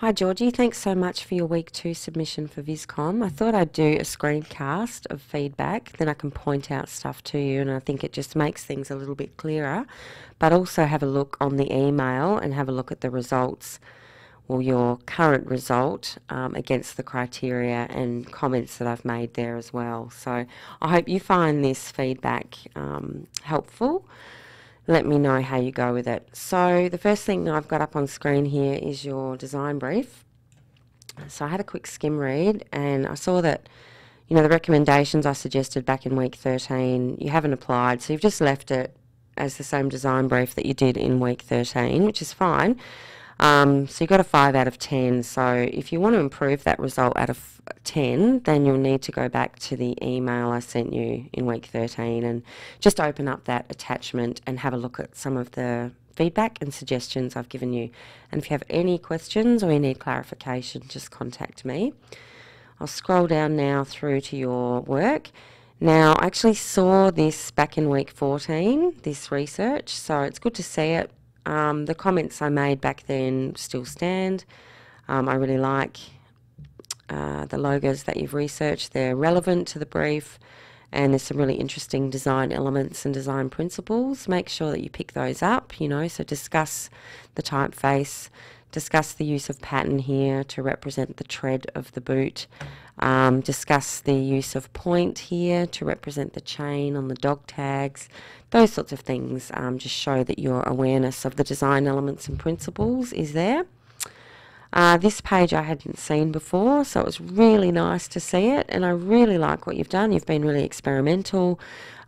Hi Georgie, thanks so much for your week 2 submission for Viscom. I thought I'd do a screencast of feedback, then I can point out stuff to you, and I think it just makes things a little bit clearer. But also have a look on the email and have a look at the results, or your current result against the criteria and comments that I've made there as well. So I hope you find this feedback helpful. Let me know how you go with it. So the first thing I've got up on screen here is your design brief. So I had a quick skim read and I saw that, the recommendations I suggested back in week 13, you haven't applied, so you've just left it as the same design brief that you did in week 13, which is fine. So you got a 5 out of 10. So if you want to improve that result out of 10, then you'll need to go back to the email I sent you in week 13 and just open up that attachment and have a look at some of the feedback and suggestions I've given you. And if you have any questions or you need clarification, just contact me. I'll scroll down now through to your work. Now, I actually saw this back in week 14, this research, so it's good to see it. The comments I made back then still stand. I really like the logos that you've researched. They're relevant to the brief, and there's some really interesting design elements and design principles. Make sure that you pick those up, so discuss the typeface, discuss the use of pattern here to represent the tread of the boot, discuss the use of point here to represent the chain on the dog tags. Those sorts of things just show that your awareness of the design elements and principles is there. This page I hadn't seen before, so it was really nice to see it, and I really like what you've done. You've been really experimental.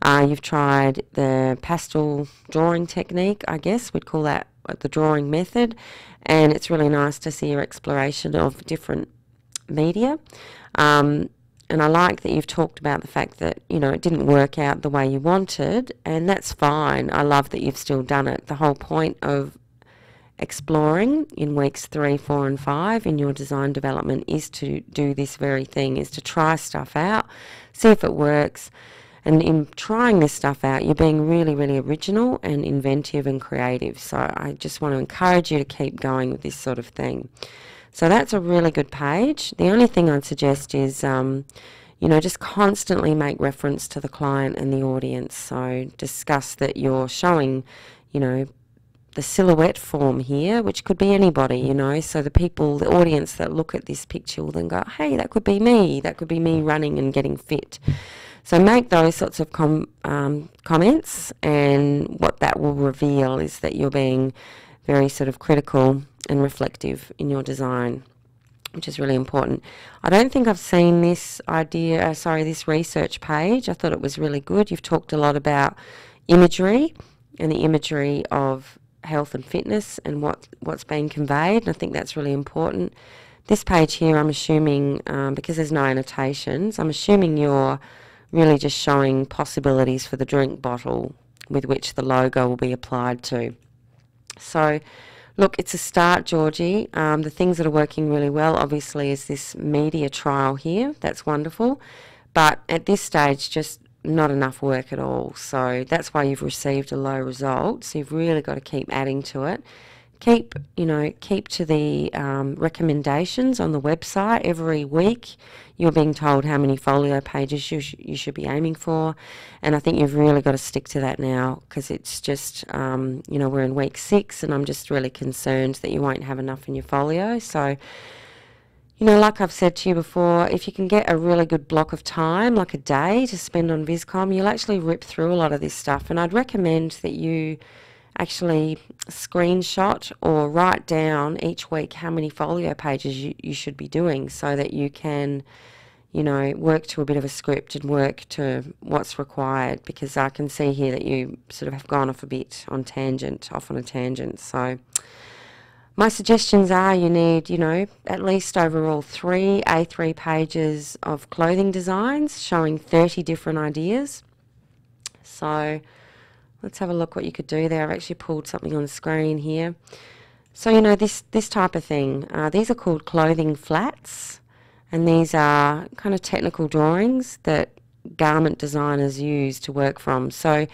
You've tried the pastel drawing technique, I guess we'd call that the drawing method, and it's really nice to see your exploration of different media. And I like that you've talked about the fact that, it didn't work out the way you wanted, and that's fine. I love that you've still done it. The whole point of exploring in weeks 3, 4 and 5 in your design development is to do this very thing, is to try stuff out, see if it works. And in trying this stuff out, you're being really, really original and inventive and creative. So I just want to encourage you to keep going with this sort of thing. So that's a really good page. The only thing I'd suggest is, just constantly make reference to the client and the audience. So discuss that you're showing, the silhouette form here, which could be anybody, so the audience that look at this picture will then go, hey, that could be me running and getting fit. So make those sorts of comments, and what that will reveal is that you're being very sort of critical and reflective in your design, which is really important. I don't think I've seen this this research page. I thought it was really good. You've talked a lot about imagery and the imagery of health and fitness and what's being conveyed, and I think that's really important. This page here, I'm assuming, because there's no annotations, I'm assuming you're really just showing possibilities for the drink bottle with which the logo will be applied to. So look, it's a start, Georgie. The things that are working really well, obviously, is this media trial here. That's wonderful. But at this stage, just not enough work at all. So that's why you've received a low result. So you've really got to keep adding to it. Keep to the recommendations on the website. Every week you're being told how many folio pages you should be aiming for, and I think you've really got to stick to that now, because it's just, we're in week 6 and I'm just really concerned that you won't have enough in your folio. So, like I've said to you before, if you can get a really good block of time, like a day to spend on Viscom, you'll actually rip through a lot of this stuff, and I'd recommend that you actually screenshot or write down each week how many folio pages you should be doing, so that you can, work to a bit of a script and work to what's required, because I can see here that you sort of have gone off on a tangent. So my suggestions are you need, at least overall 3 A3 pages of clothing designs showing 30 different ideas. So let's have a look what you could do there. I've actually pulled something on the screen here. So, this type of thing, these are called clothing flats, and these are kind of technical drawings that garment designers use to work from. So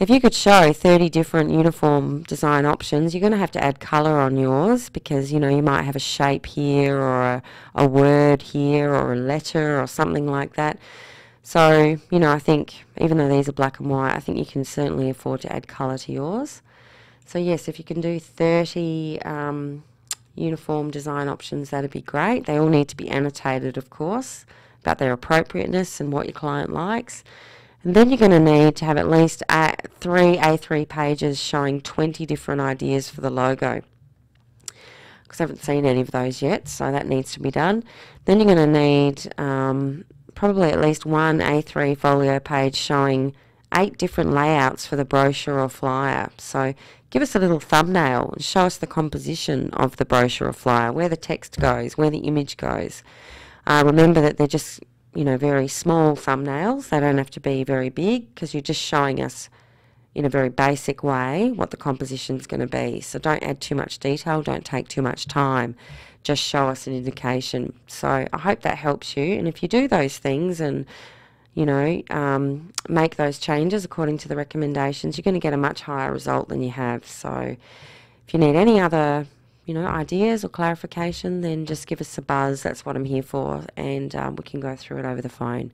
If you could show 30 different uniform design options, you're going to have to add colour on yours because, you know, you might have a shape here or a word here or a letter or something like that. So, you know, I think even though these are black and white, I think you can certainly afford to add colour to yours. So yes, if you can do 30 uniform design options, that'd be great. They all need to be annotated, of course, about their appropriateness and what your client likes. And then you're going to need to have at least 3 A3 pages showing 20 different ideas for the logo, because I haven't seen any of those yet, so that needs to be done. Then you're going to need probably at least 1 A3 folio page showing 8 different layouts for the brochure or flyer. So give us a little thumbnail and show us the composition of the brochure or flyer, where the text goes, where the image goes. Remember that they're just, you know, very small thumbnails. They don't have to be very big because you're just showing us in a very basic way what the composition is going to be. So don't add too much detail, don't take too much time, just show us an indication. So I hope that helps you, and if you do those things and, you know, make those changes according to the recommendations, you're going to get a much higher result than you have. So if you need any other, you know, ideas or clarification, then just give us a buzz. That's what I'm here for, and we can go through it over the phone.